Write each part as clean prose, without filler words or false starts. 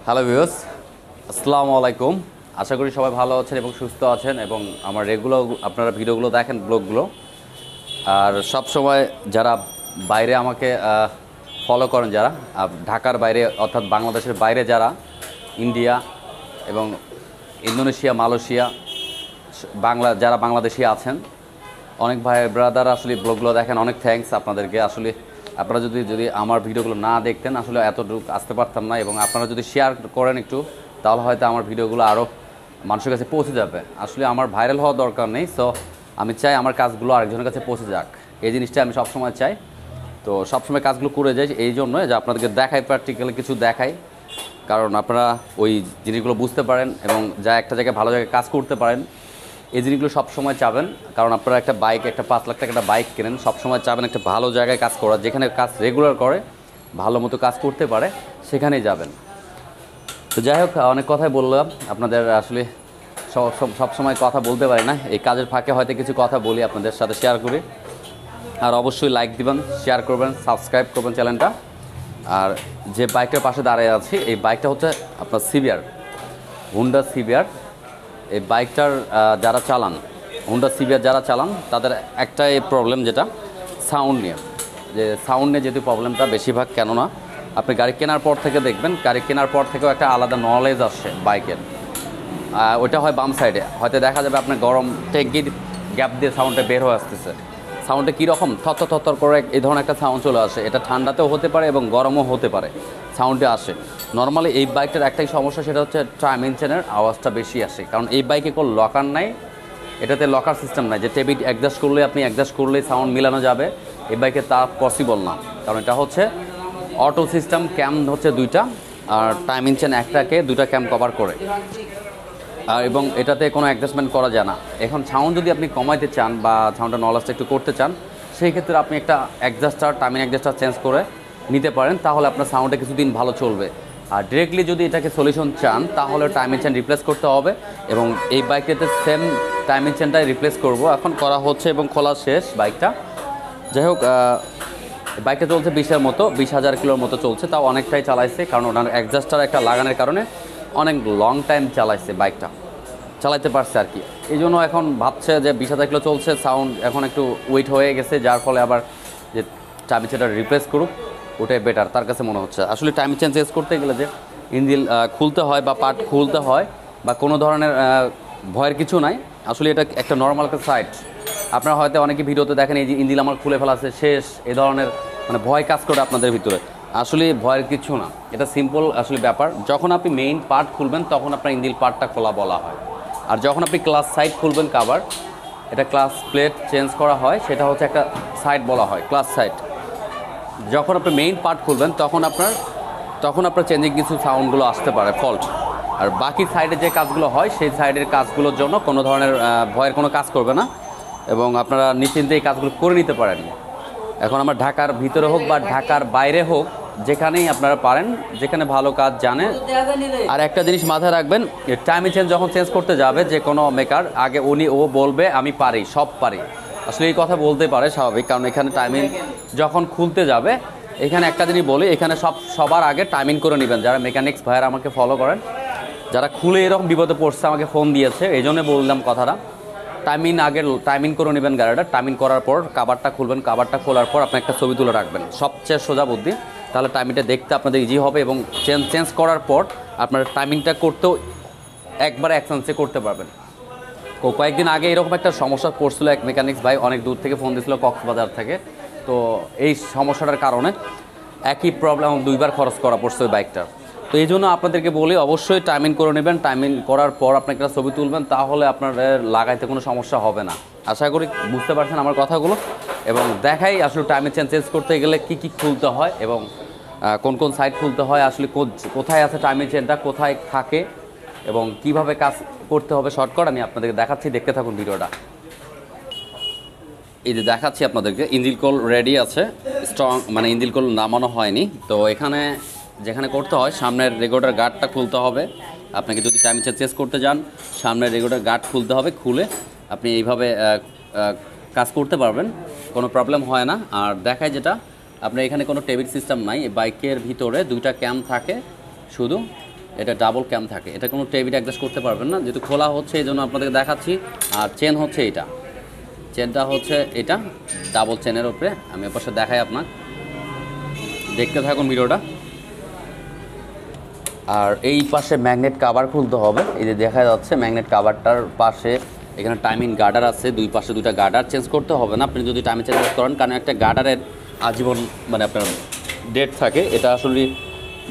Hello viewers, আসসালামু আলাইকুম। আশা করি সবাই ভালো আছেন এবং সুস্থ আছেন এবং আমার রেগুলার আপনারা ভিডিওগুলো দেখেন, ব্লগগুলো। আর সব সময় যারা বাইরে আমাকে ফলো করেন, যারা ঢাকার বাইরে অর্থাৎ বাংলাদেশের বাইরে, যারা ইন্ডিয়া এবং ইন্দোনেশিয়া, মালয়েশিয়া, যারা বাংলাদেশি আছেন, অনেক ভাই ব্রাদার আসলে ব্লগগুলো দেখেন। অনেক থ্যাঙ্কস আপনাদেরকে। আসলে আপনারা যদি আমার ভিডিওগুলো না দেখতেন আসলে এতটুকু আসতে পারতাম না, এবং আপনারা যদি শেয়ার করেন একটু, তাহলে হয়তো আমার ভিডিওগুলো আরও মানুষের কাছে পৌঁছে যাবে। আসলে আমার ভাইরাল হওয়ার দরকার নেই, সো আমি চাই আমার কাজগুলো আরেকজনের কাছে পৌঁছে যাক, এই জিনিসটা আমি সবসময় চাই। তো সবসময় কাজগুলো করে যাই এই জন্য যে আপনাদেরকে দেখাই, প্র্যাকটিক্যালি কিছু দেখাই, কারণ আপনারা ওই জিনিসগুলো বুঝতে পারেন এবং একটা জায়গায় ভালো জায়গায় কাজ করতে পারেন। এই জিনিসগুলো সবসময় চাবেন, কারণ আপনারা একটা 5 লাখ টাকা একটা বাইক কেনেন, সবসময় চাবেন একটা ভালো জায়গায় কাজ করার, যেখানে কাজ রেগুলার করে, ভালো মতো কাজ করতে পারে, সেখানেই যাবেন। তো যাই হোক, অনেক কথাই বললাম আপনাদের। আসলে সবসময় কথা বলতে পারি না, এই কাজের ফাঁকে হয়তো কিছু কথা বলি, আপনাদের সাথে শেয়ার করি। আর অবশ্যই লাইক দিবেন, শেয়ার করবেন, সাবস্ক্রাইব করবেন চ্যানেলটা। আর যে বাইকটার পাশে দাঁড়িয়ে আছি, এই বাইকটা হচ্ছে আপনার সিবিআর, হুন্ডা সিবিআর। এই বাইকটার যারা চালান, হুন্ডা সিবিআর যারা চালান, তাদের একটাই প্রবলেম, যেটা সাউন্ড নিয়ে। যে সাউন্ড নিয়ে যেহেতু প্রবলেমটা বেশিরভাগ, কেননা আপনি গাড়ি কেনার পর থেকে দেখবেন, গাড়ি কেনার পর থেকেও একটা আলাদা নলেজ আসছে বাইকের। ওইটা হয় বাম সাইডে, হয়তো দেখা যাবে আপনার গরম ট্যাঙ্কির গ্যাপ দিয়ে সাউন্ডটা বের হয়ে আসতেছে। সাউন্ডটা কীরকম থর করে এই ধরনের একটা সাউন্ড চলে আসে। এটা ঠান্ডাতেও হতে পারে এবং গরমও হতে পারে, সাউন্ডে আসে। নর্মালি এই বাইকটার একটাই সমস্যা, সেটা হচ্ছে ট্রাম ইঞ্জিনের আওয়াজটা বেশি আসে, কারণ এই বাইকে কোনো লকার নাই, এটাতে লকার সিস্টেম নাই যে টেবি অ্যাডজাস্ট করলে আপনি অ্যাডজাস্ট করলেই সাউন্ড মিলানো যাবে। এই বাইকে তা পসিবল না, কারণ এটা হচ্ছে অটো সিস্টেম, ক্যাম হচ্ছে 2টা, আর টাইম ইঞ্জিন একটাকে 2টা ক্যাম কভার করে। আর এবং এটাতে কোনো অ্যাডজাস্টমেন্ট করা যায় না। এখন সাউন্ড যদি আপনি কমাইতে চান বা সাউন্ডটা নলেজটা একটু করতে চান, সেই ক্ষেত্রে আপনি একটা টাইমিং অ্যাডজাস্টার চেঞ্জ করে নিতে পারেন, তাহলে আপনার সাউন্ডটা কিছুদিন ভালো চলবে। আর ডিরেক্টলি যদি এটাকে সলিউশন চান, তাহলে টাইমিং চেন রিপ্লেস করতে হবে, এবং এই বাইকটাতে সেম টাইমিং চেনটাই রিপ্লেস করব, এখন করা হচ্ছে এবং খোলা শেষ বাইকটা। যাই হোক, বাইকটা চলছে 20,000 কিলোর মতো চলছে, তাও অনেকটাই চালাইছে, কারণ ওনার অ্যাডজাস্টার একটা লাগানোর কারণে অনেক লং টাইম চালাইছে, বাইকটা চালাইতে পারছে আর কি। এই জন্য এখন ভাবছে যে 20,000 কিলো চলছে, সাউন্ড এখন একটু ওয়েট হয়ে গেছে, যার ফলে আবার যে টাইমিং চেনটা রিপ্লেস করুক, ওটাই বেটার তার কাছে মনে হচ্ছে। আসলে টাইমিং চেন চেঞ্জ করতে গেলে যে ইঞ্জিন খুলতে হয় বা পার্ট খুলতে হয় বা কোনো ধরনের ভয়ের কিছু নাই। আসলে এটা একটা নর্মাল একটা সাইট। আপনারা হয়তো অনেকে ভিডিওতে দেখেন এই যে ইঞ্জিন আমার খুলে ফেলা আছে, শেষ, এই ধরনের মানে ভয় কাজ করে আপনাদের ভিতরে। আসলে ভয়ের কিছু না, এটা সিম্পল আসলে ব্যাপার। যখন আপনি মেইন পার্ট খুলবেন, তখন আপনার ইঞ্জিন পার্টটা খোলা বলা হয়। আর যখন আপনি ক্লাস সাইড খুলবেন, কাভার, এটা ক্লাস প্লেট চেঞ্জ করা হয়, সেটা হচ্ছে একটা সাইড বলা হয়, ক্লাস সাইড। যখন আপনি মেইন পার্ট খুলবেন, তখন আপনার চেঞ্জিং কিছু সাউন্ডগুলো আসতে পারে, ফল্ট। আর বাকি সাইডে যে কাজগুলো হয়, সেই সাইডের কাজগুলোর জন্য কোনো ধরনের ভয়ের কোনো কাজ করবে না, এবং আপনারা নিশ্চিন্তে এই কাজগুলো করে নিতে পারেন। এখন আমার ঢাকার ভিতরে হোক বা ঢাকার বাইরে হোক, যেখানেই আপনারা পারেন, যেখানে ভালো কাজ জানে। আর একটা জিনিস মাথায় রাখবেন, টাইমিং চেঞ্জ যখন চেঞ্জ করতে যাবে যে কোনো মেকার, আগে ও বলবে আমি পারি, সব পারি। আসলে এই কথা বলতে পারে, স্বাভাবিক, কারণ এখানে টাইমিং যখন খুলতে যাবে, এখানে একটা জিনিস বলি, এখানে সবার আগে টাইমিং করে নেবেন। যারা মেকানিক্স ভাইয়ারা আমাকে ফলো করেন, যারা খুলে এরকম বিপদে পড়ছে, আমাকে ফোন দিয়েছে, এই জন্য বললাম কথাটা। টাইমিং করে নেবেন গাড়িটা। টাইমিং করার পর কাভারটা খুলবেন, কাভারটা খোলার পর আপনি একটা ছবি তুলে রাখবেন, সবচেয়ে সোজা বুদ্ধি। তাহলে টাইমিংটা দেখতে আপনাদের ইজি হবে, এবং চেঞ্জ করার পর আপনার টাইমিংটা করতেও একবারে এক চান্সে করতে পারবেন। কয়েকদিন আগে এরকম একটা সমস্যা পড়ছিল, এক মেকানিক্স ভাই অনেক দূর থেকে ফোন দিয়েছিল, কক্সবাজার থেকে। তো এই সমস্যাটার কারণে একই প্রবলেম 2বার খরচ করা পড়ছে ওই বাইকটার। তো এই জন্য আপনাদেরকে বলি, অবশ্যই টাইমিং করে নেবেন। টাইমিং করার পর আপনি একটা ছবি তুলবেন, তাহলে আপনার লাগাইতে কোনো সমস্যা হবে না। আশা করি বুঝতে পারছেন আমার কথাগুলো, এবং দেখাই আসলে টাইমিং চেঞ্জ করতে গেলে কী খুলতে হয়, এবং কোন সাইড খুলতে হয়, আসলে কোথায় আছে টাইমিং চেনটা, কোথায় থাকে, এবং কিভাবে কাজ করতে হবে শর্টকাট আমি আপনাদেরকে দেখাচ্ছি। দেখতে থাকুন ভিডিওটা। এই যে দেখাচ্ছি আপনাদেরকে, ইঞ্জিন কল রেডি আছে, স্ট্রং, মানে ইঞ্জিন কল নামানো হয়নি। তো এখানে যেখানে করতে হয়, সামনের রেগুলেটর গার্ডটা খুলতে হবে। আপনাকে যদি টাইম চেঞ্জ করতে যান, সামনের রেগুলেটর গার্ড খুলতে হবে, খুলে আপনি এইভাবে কাজ করতে পারবেন, কোনো প্রবলেম হয় না। আর দেখায় যেটা, আপনার এখানে কোনো টেবিল সিস্টেম নাই, বাইকের ভিতরে 2টা ক্যাম থাকে শুধু, এটা ডাবল ক্যাম থাকে, এটা কোনো টেবিল অ্যাডজাস্ট করতে পারবেন না, যেহেতু খোলা হচ্ছে এই জন্য আপনাদেরকে দেখাচ্ছি। আর চেন হচ্ছে এটা, চেনটা হচ্ছে এটা ডাবল চেনের উপরে, আমি পাশে দেখাই আপনার, দেখতে থাকুন ভিডিওটা। আর এই পাশে ম্যাগনেট কাভার খুলতে হবে, এই যে দেখা যাচ্ছে ম্যাগনেট কাভারটার পাশে এখানে টাইমিং গার্ডার আছে, দুই পাশে দুইটা গার্ডার চেঞ্জ করতে হবে না আপনি যদি টাইমে চেঞ্জ করেন, কারণ একটা গার্ডারের আজীবন মানে আপনার ডেট থাকে, এটা আসলে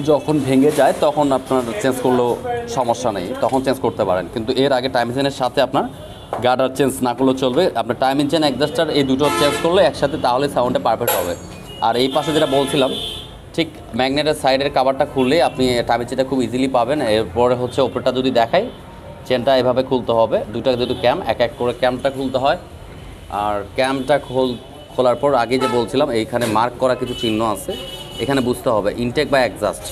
যখন ভেঙে যায় তখন আপনার চেঞ্জ করলেও সমস্যা নেই, তখন চেঞ্জ করতে পারেন, কিন্তু এর আগে টাইম চেনের সাথে আপনার গার্ডার চেঞ্জ না করলেও চলবে। আপনার টাইমিং চেন অ্যাডজাস্টার এই দুটো চেঞ্জ করলে একসাথে, তাহলে সাউন্ডটা পারফেক্ট হবে। আর এই পাশে যেটা বলছিলাম, ঠিক ম্যাগনেটের সাইডের কাভারটা খুললে আপনি টাইমিং চেনটা খুব ইজিলি পাবেন। এরপরে হচ্ছে ওপরটা যদি দেখাই, চেনটা এভাবে খুলতে হবে, দুটো যেহেতু ক্যাম, এক এক করে ক্যামটা খুলতে হয়। আর ক্যামটা খোলার পর আগে যে বলছিলাম এইখানে মার্ক করা কিছু চিহ্ন আছে, এখানে বুঝতে হবে ইনটেক বা অ্যাডজাস্ট,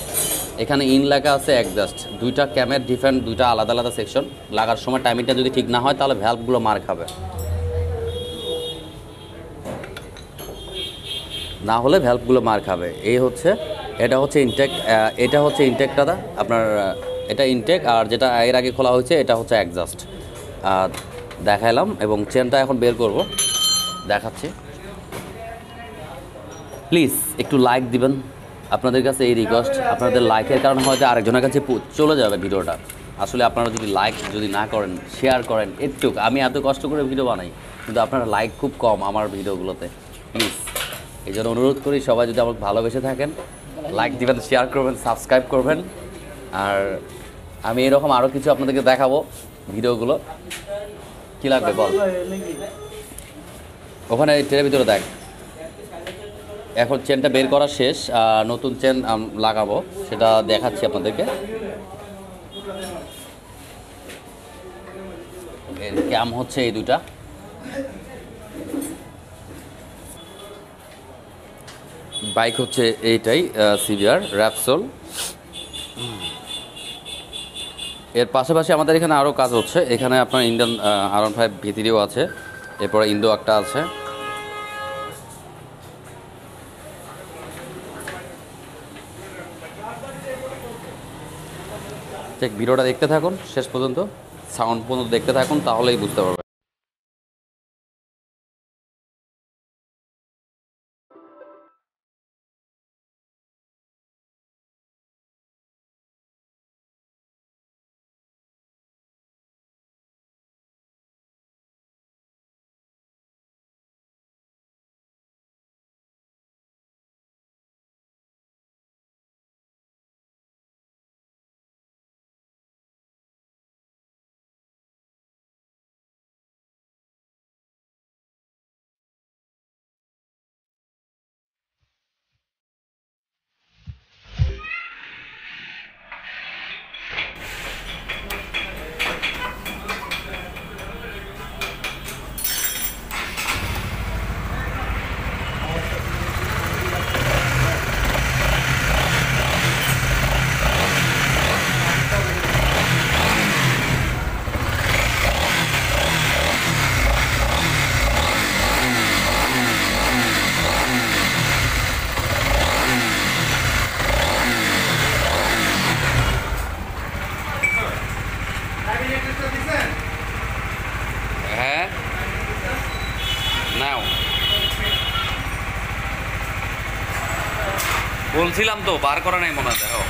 এখানে ইন লেখা আছে অ্যাডজাস্ট, দুইটা ক্যামের ডিফারেন্ট, দুইটা আলাদা আলাদা সেকশন, লাগার সময় টাইমিংটা যদি ঠিক না হয় তাহলে ভ্যালভগুলো মার খাবে, না হলে ভ্যালভগুলো মার খাবে। এই হচ্ছে, এটা হচ্ছে ইনটেক, এটা হচ্ছে ইনটেকটা আপনার, এটা ইনটেক, আর যেটা এর আগে খোলা হয়েছে এটা হচ্ছে অ্যাডজাস্ট। দেখাইলাম এবং চেনটা এখন বের করব, দেখাচ্ছি। প্লিজ একটু লাইক দিবেন, আপনাদের কাছে এই রিকোয়েস্ট, আপনাদের লাইকের কারণে হয়তো আরেকজনের কাছে চলে যাবে ভিডিওটা। আসলে আপনারা যদি লাইক যদি না করেন, শেয়ার করেন, একটু, আমি এত কষ্ট করে ভিডিও বানাই কিন্তু আপনারা লাইক খুব কম আমার ভিডিওগুলোতে, প্লিজ এই জন্য অনুরোধ করি সবাই যদি আমাকে ভালোবেসে থাকেন লাইক দিবেন, শেয়ার করবেন, সাবস্ক্রাইব করবেন। আর আমি এরকম আরও কিছু আপনাদেরকে দেখাবো ভিডিওগুলো। কী লাগবে বল, ওখানে ট্রেনের ভিতরে দেখ। এখন চেনটা বের করা শেষ, নতুন চেন লাগাবো, সেটা দেখাচ্ছি আপনাদেরকে। এর ক্যাম হচ্ছে এই দুটা, বাইক হচ্ছে এইটাই সিভিআর র্যাপসোল। এর পাশাপাশি আমাদের এখানে আরও কাজ হচ্ছে, এখানে আপনার ইন্ডিয়ান R15 ভিতরেও আছে, এরপরে ইন্দো একটা আছে। ঠিক ভিডিওটা দেখতে থাকুন শেষ পর্যন্ত, সাউন্ড পর্যন্ত দেখতে থাকুন, তাহলেই বুঝতে পারবেন। হ্যাঁ নাও, বলছিলাম তো বার করা নাই মনে হয়, দেখো